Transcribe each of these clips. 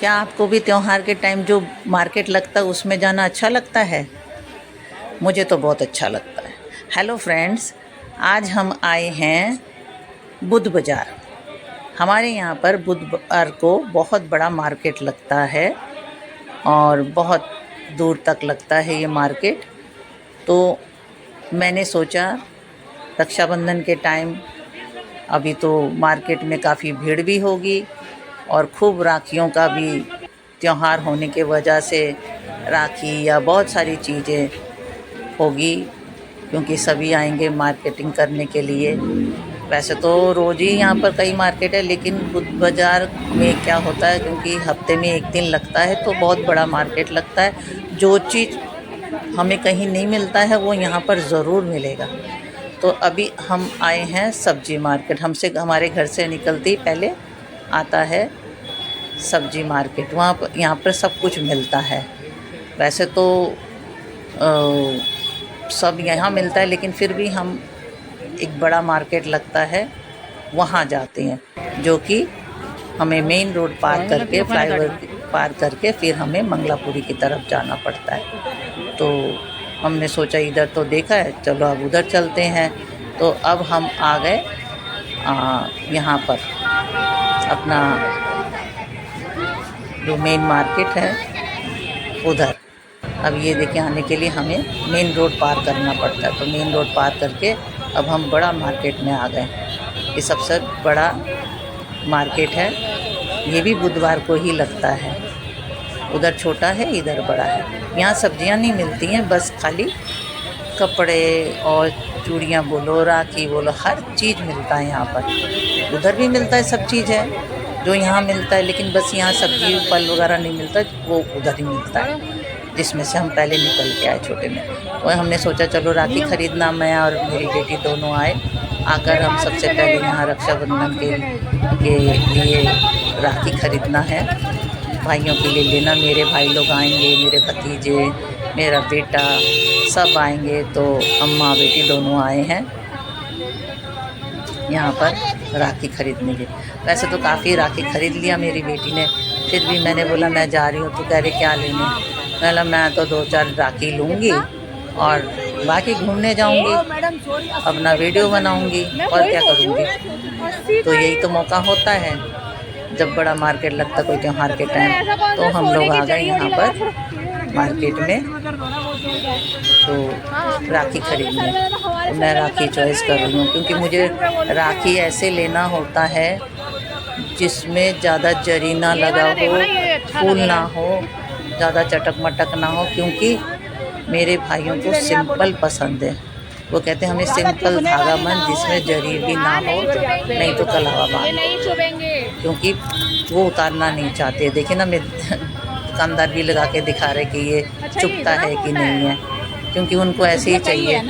क्या आपको भी त्योहार के टाइम जो मार्केट लगता है उसमें जाना अच्छा लगता है? मुझे तो बहुत अच्छा लगता है। हेलो फ्रेंड्स, आज हम आए हैं बुध बाज़ार। हमारे यहाँ पर बुधवार को बहुत बड़ा मार्केट लगता है और बहुत दूर तक लगता है ये मार्केट। तो मैंने सोचा रक्षाबंधन के टाइम अभी तो मार्केट में काफ़ी भीड़ भी होगी और खूब राखियों का भी त्यौहार होने के वजह से राखी या बहुत सारी चीज़ें होगी, क्योंकि सभी आएंगे मार्केटिंग करने के लिए। वैसे तो रोज़ ही यहाँ पर कई मार्केट है, लेकिन बुध बाज़ार में क्या होता है, क्योंकि हफ्ते में एक दिन लगता है तो बहुत बड़ा मार्केट लगता है। जो चीज़ हमें कहीं नहीं मिलता है वो यहाँ पर ज़रूर मिलेगा। तो अभी हम आए हैं सब्जी मार्केट। हमारे घर से निकलते ही पहले आता है सब्जी मार्केट। वहाँ पर यहाँ पर सब कुछ मिलता है। वैसे तो सब यहाँ मिलता है, लेकिन फिर भी हम एक बड़ा मार्केट लगता है वहाँ जाते हैं, जो कि हमें मेन रोड पार करके, फ्लाईओवर पार करके फिर हमें मंगलापुरी की तरफ जाना पड़ता है। तो हमने सोचा इधर तो देखा है, चलो अब उधर चलते हैं। तो अब हम आ गए यहाँ पर अपना जो मेन मार्केट है उधर। अब ये देखिए, आने के लिए हमें मेन रोड पार करना पड़ता है। तो मेन रोड पार करके अब हम बड़ा मार्केट में आ गए। ये सबसे बड़ा मार्केट है। ये भी बुधवार को ही लगता है। उधर छोटा है, इधर बड़ा है। यहाँ सब्जियाँ नहीं मिलती हैं, बस खाली कपड़े और चूड़ियाँ बोलो, राखी बोलो, हर चीज़ मिलता है यहाँ पर। उधर भी मिलता है, सब चीज़ है जो यहाँ मिलता है, लेकिन बस यहाँ सब्जी फल वगैरह नहीं मिलता, वो उधर ही मिलता है, जिसमें से हम पहले निकल के आए छोटे में। और हमने सोचा चलो राखी ख़रीदना, मैं और मेरी बेटी दोनों आए। आकर हम सबसे पहले यहाँ रक्षाबंधन के लिए राखी ख़रीदना है, भाइयों के लिए लेना। मेरे भाई लोग आएंगे, मेरे भतीजे, मेरा बेटा सब आएंगे। तो अम्मा बेटी दोनों आए हैं यहाँ पर राखी ख़रीदने के। वैसे तो काफ़ी राखी ख़रीद लिया मेरी बेटी ने, फिर भी मैंने बोला मैं जा रही हूँ। तो कह रही क्या लेने? बोला मैं तो 2-4 राखी लूँगी और बाकी घूमने जाऊँगी, अपना वीडियो बनाऊँगी और क्या करूँगी। तो यही तो मौका होता है जब बड़ा मार्केट लगता कोई त्यौहार के टाइम। तो हम लोग आ गए यहाँ पर मार्केट में तो राखी खरीदने। तो मैं राखी चॉइस कर रही हूँ, क्योंकि मुझे राखी ऐसे लेना होता है जिसमें ज़्यादा जरी ना लगा हो, फूल ना हो, ज़्यादा चटक मटक ना हो, क्योंकि मेरे भाइयों को सिंपल पसंद है। वो कहते हैं हमें सिंपल धागा मन, जिसमें जरी भी ना हो, नहीं तो कलावा बांध, क्योंकि वो उतारना नहीं चाहते। देखिए ना, मैं दुकानदार भी लगा के दिखा रहे कि ये चुभता है कि नहीं है, क्योंकि उनको ऐसे ही चाहिए।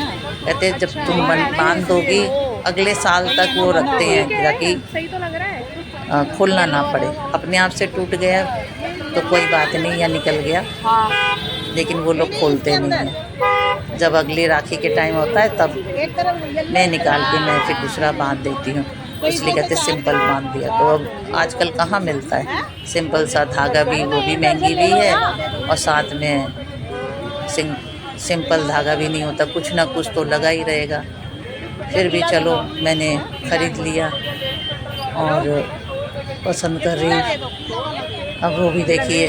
कहते जब तुम बांध दोगी अगले साल तक वो रखते हैं, ताकि खोलना ना पड़े। अपने आप से टूट गया तो कोई बात नहीं, या निकल गया, लेकिन वो लोग खोलते नहीं हैं। जब अगली राखी के टाइम होता है तब मैं निकाल के मैं फिर दूसरा बांध देती हूँ, इसलिए कहते सिंपल बांध दिया। तो अब आजकल कहाँ मिलता है सिंपल सा धागा भी, वो भी महंगी भी है, और साथ में सिंपल धागा भी नहीं होता, कुछ ना कुछ तो लगा ही रहेगा। फिर भी चलो मैंने ख़रीद लिया और पसंद कर रही। अब वो भी देखिए,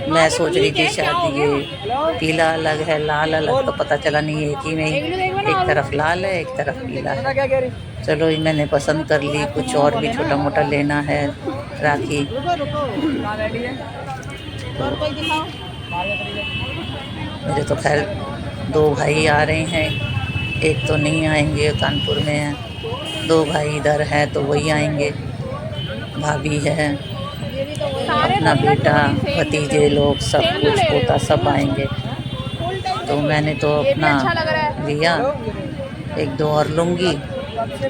मैं सोच रही थी शायद ये पीला अलग है लाल अलग, तो पता चला नहीं, एक ही में एक तरफ लाल है एक तरफ पीला है। चलो ये मैंने पसंद कर ली। कुछ और भी छोटा मोटा लेना है राखी। मेरे तो खैर 2 भाई आ रहे हैं, एक तो नहीं आएंगे, कानपुर में है। 2 भाई इधर हैं तो वही आएंगे। भाभी है, अपना बेटा, भतीजे लोग, सब कुछ पोता सब आएंगे। तो मैंने तो अपना लिया, 1-2 और लूँगी।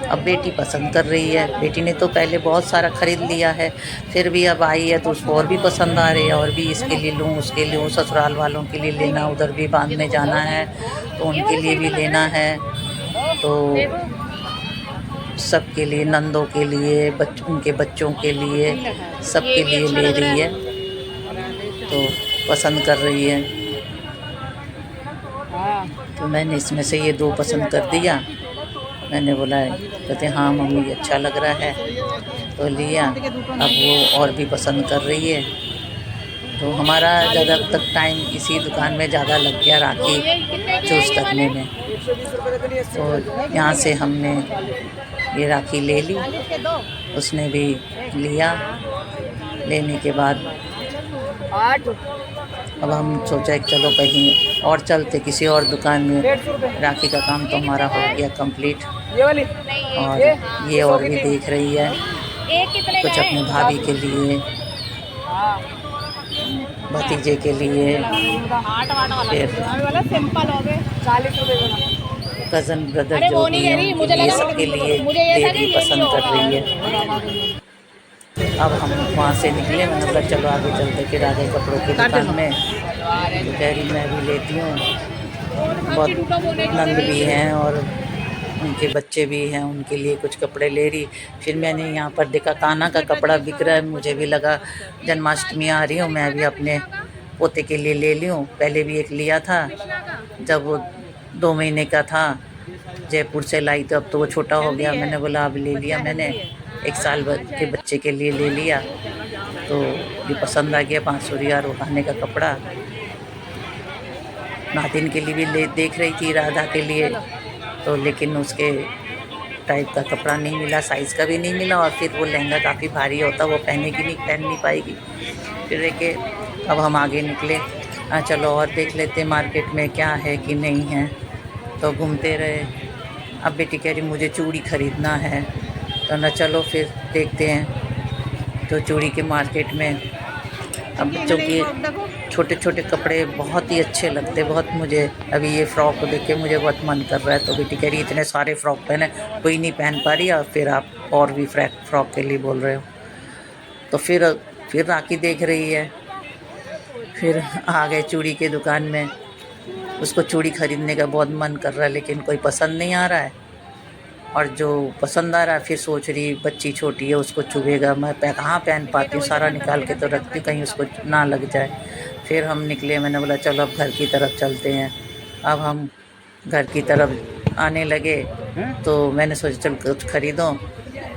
अब बेटी पसंद कर रही है। बेटी ने तो पहले बहुत सारा ख़रीद लिया है, फिर भी अब आई है तो उसको और भी पसंद आ रही है, और भी इसके लिए लूँ उसके लिए लूँ। ससुराल वालों के लिए लेना, उधर भी बांधने जाना है तो उनके लिए भी लेना है। तो सबके लिए, नंदों के लिए, उनके बच्चों के लिए, सबके लिए ले रही है। तो पसंद कर रही है, तो मैंने इसमें से ये 2 पसंद कर दिया। मैंने बोला, कहते हाँ मम्मी ये अच्छा लग रहा है, तो लिया। अब वो और भी पसंद कर रही है। तो हमारा ज़्यादा तक टाइम इसी दुकान में ज़्यादा लग गया राखी चूज़ करने में। तो यहाँ से हमने ये राखी ले ली, उसने भी लिया। लेने के बाद अब हम सोचा कि चलो कहीं और चलते, किसी और दुकान में। राखी का काम तो हमारा हो गया कंप्लीट। और ये और भी देख रही है, कुछ अपनी भाभी के लिए, भतीजे के लिए, फिर कज़न ब्रदर जो भी हैं उनके लिए, सबके लिए ले रही, पसंद कर रही है। अब हम वहाँ से निकले, मैंने बोला चलो आगे चलते, फिर आगे कपड़ों की दुकान में। तो कह रही मैं भी लेती हूँ, बहुत नंद भी हैं और उनके बच्चे भी हैं, उनके लिए कुछ कपड़े ले रही। फिर मैंने यहाँ पर देखा कान्हा का कपड़ा बिक रहा है, मुझे भी लगा जन्माष्टमी आ रही हूँ, मैं भी अपने पोते के लिए ले ली हूँ। पहले भी एक लिया था जब वो 2 महीने का था, जयपुर से लाई, तो अब तो वो छोटा हो गया। मैंने बोला अब ले लिया, मैंने 1 साल के बच्चे के लिए ले लिया। तो ये पसंद आ गया, बांसुरी और खाने का कपड़ा। नातिन के लिए भी देख रही थी, राधा के लिए, तो लेकिन उसके टाइप का कपड़ा नहीं मिला, साइज़ का भी नहीं मिला। और फिर वो लहंगा काफ़ी भारी होता, वो पहन नहीं पाएगी। फिर देखे अब हम आगे निकले, चलो और देख लेते मार्केट में क्या है कि नहीं है। तो घूमते रहे। अब बेटी कह रही मुझे चूड़ी ख़रीदना है, तो ना चलो फिर देखते हैं। तो चूड़ी के मार्केट में अब बच्चों के छोटे छोटे कपड़े बहुत ही अच्छे लगते, बहुत। मुझे अभी ये फ़्रॉक को देख के मुझे बहुत मन कर रहा है। तो बेटी कह रही इतने सारे फ़्रॉक पहने, कोई नहीं पहन पा रही, और फिर आप और भी फ़्रॉक के लिए बोल रहे हो। तो फिर राखी देख रही है। फिर आ गए चूड़ी के दुकान में, उसको चूड़ी ख़रीदने का बहुत मन कर रहा है, लेकिन कोई पसंद नहीं आ रहा है। और जो पसंद आ रहा है, फिर सोच रही बच्ची छोटी है, उसको चुभेगा, मैं कहाँ पहन पाती हूँ, सारा निकाल के तो रखती हूँ, कहीं उसको ना लग जाए। फिर हम निकले, मैंने बोला चलो अब घर की तरफ चलते हैं। अब हम घर की तरफ आने लगे, तो मैंने सोचा चल कुछ ख़रीदो।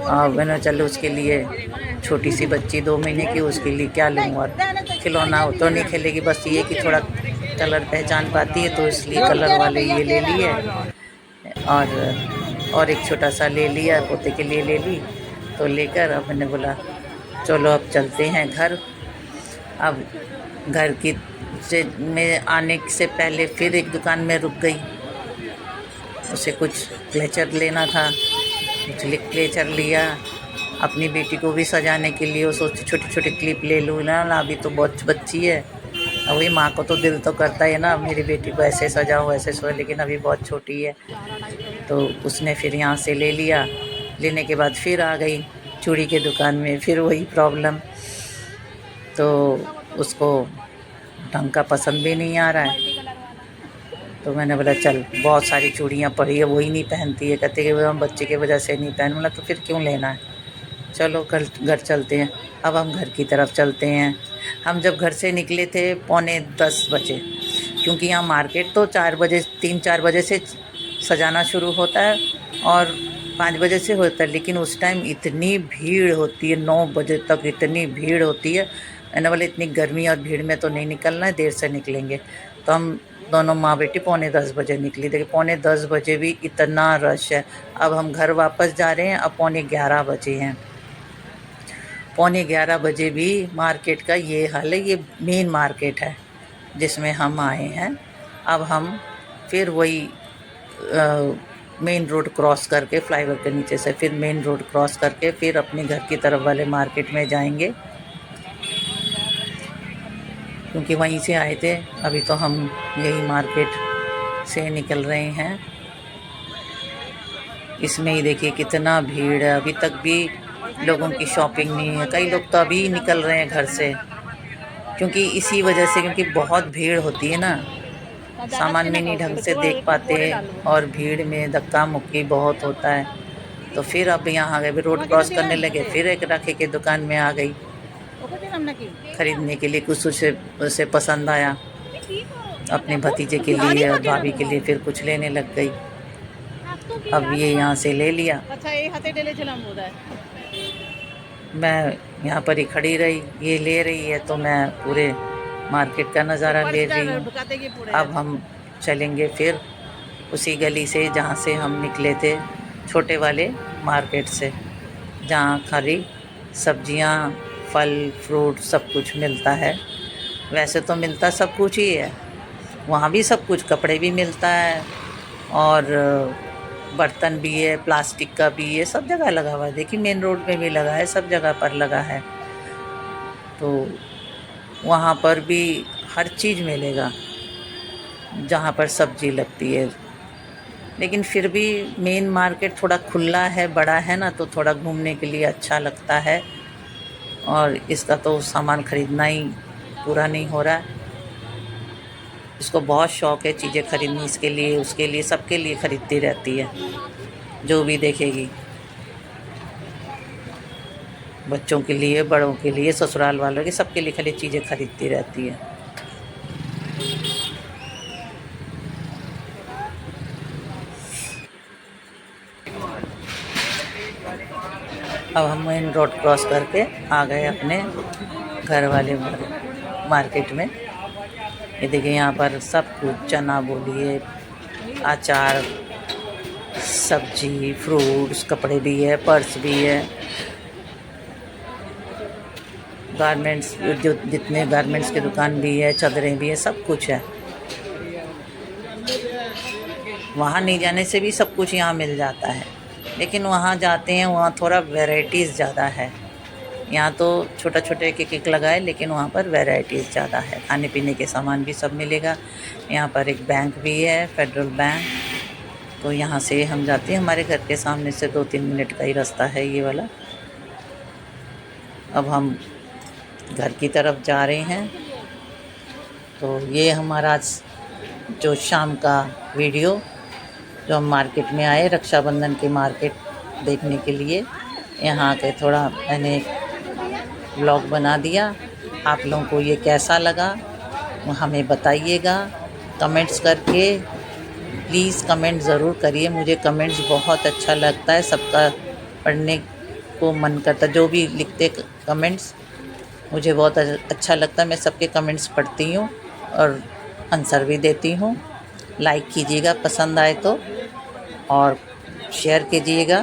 और मैंने चलो उसके लिए छोटी सी बच्ची 2 महीने की, उसके लिए क्या लूँ, और खिलौना हो तो नहीं खेलेगी, बस ये कि थोड़ा कलर पहचान पाती है, तो इसलिए कलर वाले ये ले लिए। और एक छोटा सा ले लिया, पोते के लिए ले ली। तो लेकर अब मैंने बोला चलो अब चलते हैं घर। अब घर की से में आने से पहले फिर एक दुकान में रुक गई, उसे कुछ क्लेचर लेना था, कुछ क्लेचर लिया। अपनी बेटी को भी सजाने के लिए वो सोचती छोटी छोटी क्लिप ले लूँ ना, अभी तो बहुत बच्ची है। अब वही माँ को तो दिल तो करता है ना, मेरी बेटी को ऐसे सजाओ ऐसे सो, लेकिन अभी बहुत छोटी है। तो उसने फिर यहाँ से ले लिया। लेने के बाद फिर आ गई चूड़ी के दुकान में, फिर वही प्रॉब्लम। तो उसको ढंग का पसंद भी नहीं आ रहा है। तो मैंने बोला चल बहुत सारी चूड़ियाँ पड़ी है, वही नहीं पहनती है। कहते कि हम बच्चे की वजह से नहीं पहन, बोला तो फिर क्यों लेना है, चलो घर चलते हैं। अब हम घर की तरफ चलते हैं। हम जब घर से निकले थे 9:45 बजे, क्योंकि यहाँ मार्केट तो 3-4 बजे से सजाना शुरू होता है और 5 बजे से होता है, लेकिन उस टाइम इतनी भीड़ होती है, 9 बजे तक इतनी भीड़ होती है। मैंने बोला इतनी गर्मी और भीड़ में तो नहीं निकलना है, देर से निकलेंगे। तो हम दोनों माँ बेटी 9:45 बजे निकली। देखिए 9:45 बजे भी इतना रश है। अब हम घर वापस जा रहे हैं, अब 11:15 बजे हैं। 11:15 बजे भी मार्केट का ये हाल है। ये मेन मार्केट है जिसमें हम आए हैं। अब हम फिर वही मेन रोड क्रॉस करके, फ्लाईओवर के नीचे से फिर मेन रोड क्रॉस करके फिर अपने घर की तरफ वाले मार्केट में जाएंगे, क्योंकि वहीं से आए थे। अभी तो हम यही मार्केट से निकल रहे हैं। इसमें ही देखिए कितना भीड़ है, अभी तक भी लोगों की शॉपिंग नहीं है। कई लोग तो अभी निकल रहे हैं घर से, क्योंकि इसी वजह से, क्योंकि बहुत भीड़ होती है ना, सामान भी नहीं ढंग से देख पाते और भीड़ में धक्का मुक्की बहुत होता है। तो फिर अब यहाँ आ गए, रोड क्रॉस करने लगे, फिर एक राखी के दुकान में आ गई खरीदने के लिए। कुछ उसे पसंद आया, अपने भतीजे के लिए और भाभी के लिए फिर कुछ लेने लग गई। अब ये यहाँ से ले लिया, मैं यहाँ पर ही खड़ी रही, ये ले रही है तो मैं पूरे मार्केट का नज़ारा ले रही हूँ। अब हम चलेंगे फिर उसी गली से जहाँ से हम निकले थे, छोटे वाले मार्केट से, जहाँ खरी सब्जियाँ, फल फ्रूट सब कुछ मिलता है। वैसे तो मिलता सब कुछ ही है, वहाँ भी सब कुछ, कपड़े भी मिलता है और बर्तन भी है, प्लास्टिक का भी है, सब जगह लगा हुआ है। देखिए मेन रोड पे भी लगा है, सब जगह पर लगा है। तो वहाँ पर भी हर चीज़ मिलेगा जहाँ पर सब्जी लगती है। लेकिन फिर भी मेन मार्केट थोड़ा खुला है, बड़ा है ना, तो थोड़ा घूमने के लिए अच्छा लगता है। और इसका तो सामान ख़रीदना ही पूरा नहीं हो रहा है। इसको बहुत शौक़ है चीज़ें ख़रीदनी, इसके लिए उसके लिए सबके लिए ख़रीदती रहती है, जो भी देखेगी, बच्चों के लिए, बड़ों के लिए, ससुराल वालों के, सबके लिए खाली चीज़ें ख़रीदती रहती है। अब हम मेन रोड क्रॉस करके आ गए अपने घर वाले मार्केट में। ये देखिए यहाँ पर सब कुछ, चना बोलिए, अचार, सब्जी, फ्रूट्स, कपड़े भी है, पर्स भी है, गारमेंट्स, जो जितने गारमेंट्स की दुकान भी है, चादरें भी है, सब कुछ है। वहाँ नहीं जाने से भी सब कुछ यहाँ मिल जाता है, लेकिन वहाँ जाते हैं, वहाँ थोड़ा वैरायटीज़ ज़्यादा है। यहाँ तो छोटा छोटा एक एक लगा है, लेकिन वहाँ पर वैरायटीज़ ज़्यादा है। खाने पीने के सामान भी सब मिलेगा। यहाँ पर एक बैंक भी है, फेडरल बैंक। तो यहाँ से हम जाते हैं, हमारे घर के सामने से 2-3 मिनट का ही रास्ता है ये वाला। अब हम घर की तरफ जा रहे हैं। तो ये हमारा जो शाम का वीडियो, जो हम मार्केट में आए रक्षाबंधन की मार्केट देखने के लिए, यहाँ के थोड़ा मैंने व्लॉग बना दिया। आप लोगों को ये कैसा लगा हमें बताइएगा कमेंट्स करके। प्लीज़ कमेंट ज़रूर करिए, मुझे कमेंट्स बहुत अच्छा लगता है, सबका पढ़ने को मन करता। जो भी लिखते कमेंट्स मुझे बहुत अच्छा लगता है, मैं सबके कमेंट्स पढ़ती हूँ और आंसर भी देती हूँ। लाइक कीजिएगा पसंद आए तो, और शेयर कीजिएगा